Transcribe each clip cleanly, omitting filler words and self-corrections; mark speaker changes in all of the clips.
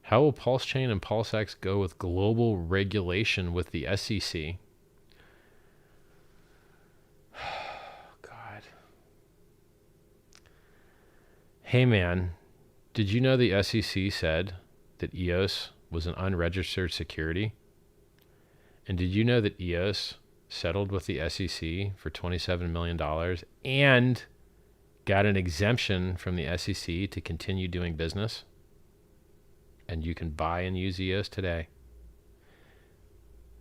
Speaker 1: How will Pulse Chain and PulseX go with global regulation with the SEC? God. Hey man, did you know the SEC said that EOS was an unregistered security? And did you know that EOS settled with the SEC for $27 million and got an exemption from the SEC to continue doing business? And you can buy and use EOS today.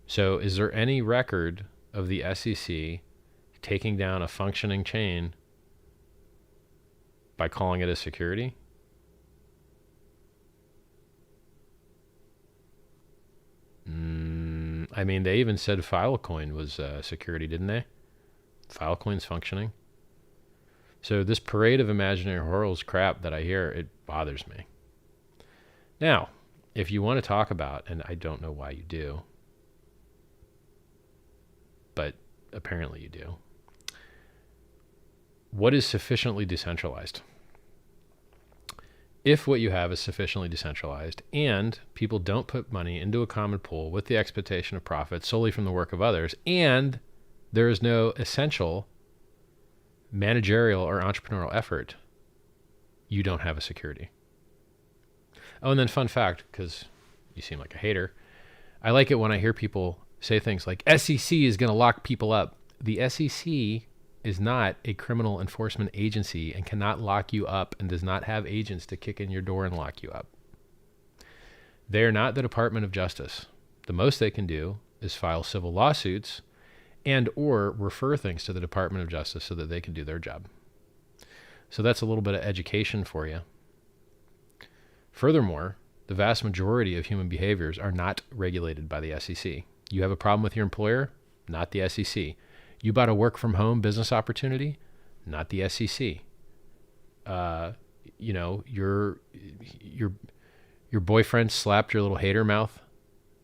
Speaker 1: So is there any record of the SEC taking down a functioning chain by calling it a security? I mean, they even said Filecoin was a security, didn't they? Filecoin's functioning. So this parade of imaginary horrors crap that I hear, it bothers me. Now, if you want to talk about, and I don't know why you do, but apparently you do, what is sufficiently decentralized? If what you have is sufficiently decentralized and people don't put money into a common pool with the expectation of profit solely from the work of others, and there is no essential managerial or entrepreneurial effort, you don't have a security. Oh, and then fun fact, because you seem like a hater, I like it when I hear people say things like SEC is going to lock people up. The SEC is not a criminal enforcement agency and cannot lock you up and does not have agents to kick in your door and lock you up. They are not the Department of Justice. The most they can do is file civil lawsuits and or refer things to the Department of Justice so that they can do their job. So that's a little bit of education for you. Furthermore, the vast majority of human behaviors are not regulated by the SEC. You have a problem with your employer? Not the SEC. You bought a work from home business opportunity? Not the SEC. Your boyfriend slapped your little hater mouth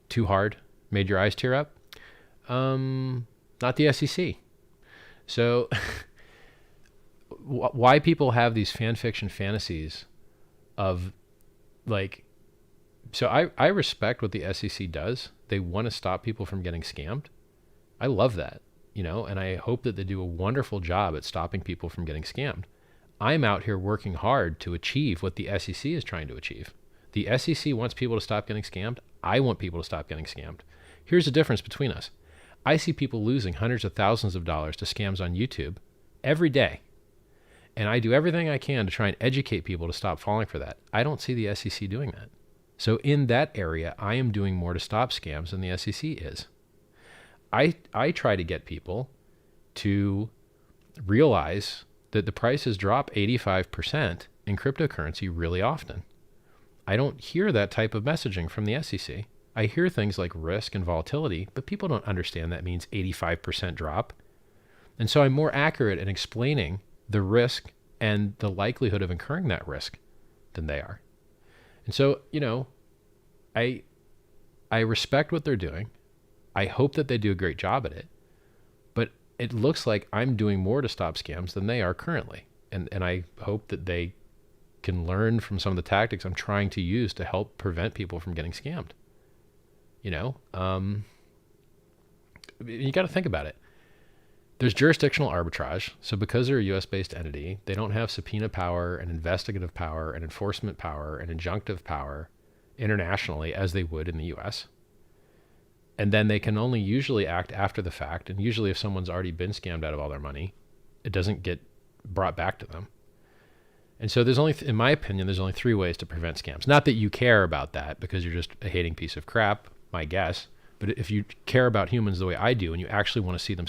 Speaker 1: too hard, made your eyes tear up? Not the SEC. So why people have these fan fiction fantasies of like, so I respect what the SEC does. They want to stop people from getting scammed. I love that. And I hope that they do a wonderful job at stopping people from getting scammed. I'm out here working hard to achieve what the SEC is trying to achieve. The SEC wants people to stop getting scammed. I want people to stop getting scammed. Here's the difference between us. I see people losing hundreds of thousands of dollars to scams on YouTube every day. And I do everything I can to try and educate people to stop falling for that. I don't see the SEC doing that. So in that area, I am doing more to stop scams than the SEC is. I try to get people to realize that the prices drop 85% in cryptocurrency really often. I don't hear that type of messaging from the SEC. I hear things like risk and volatility, but people don't understand that means 85% drop. And so I'm more accurate in explaining the risk and the likelihood of incurring that risk than they are. And so, I respect what they're doing. I hope that they do a great job at it, but it looks like I'm doing more to stop scams than they are currently. And I hope that they can learn from some of the tactics I'm trying to use to help prevent people from getting scammed. You got to think about it. There's jurisdictional arbitrage. So because they're a US-based entity, they don't have subpoena power and investigative power and enforcement power and injunctive power internationally as they would in the US. And then they can only usually act after the fact. And usually if someone's already been scammed out of all their money, it doesn't get brought back to them. And so in my opinion, there's only 3 ways to prevent scams. Not that you care about that because you're just a hating piece of crap, my guess. But if you care about humans the way I do and you actually want to see them